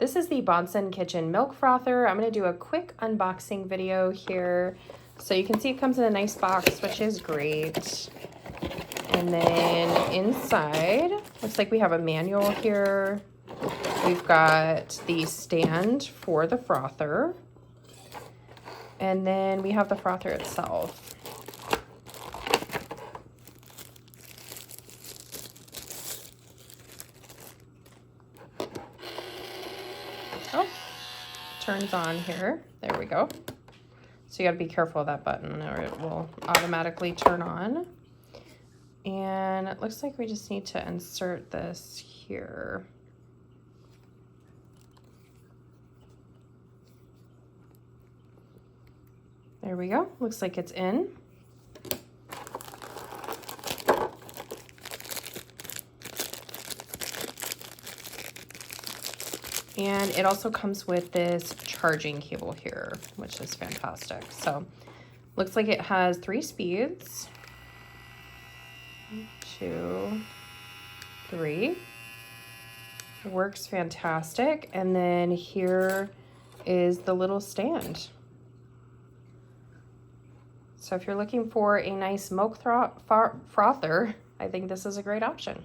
This is the Bonsenkitchen milk frother. I'm going to do a quick unboxing video here. So you can see it comes in a nice box, which is great. And then inside, looks like we have a manual here. We've got the stand for the frother. And then we have the frother itself. Oh, turns on here. There we go. So you gotta be careful of that button or it will automatically turn on. And it looks like we just need to insert this here. There we go. Looks like it's in. And it also comes with this charging cable here, which is fantastic. So looks like it has 3 speeds. 1, 2, 3. It works fantastic. And then here is the little stand. So if you're looking for a nice milk frother, I think this is a great option.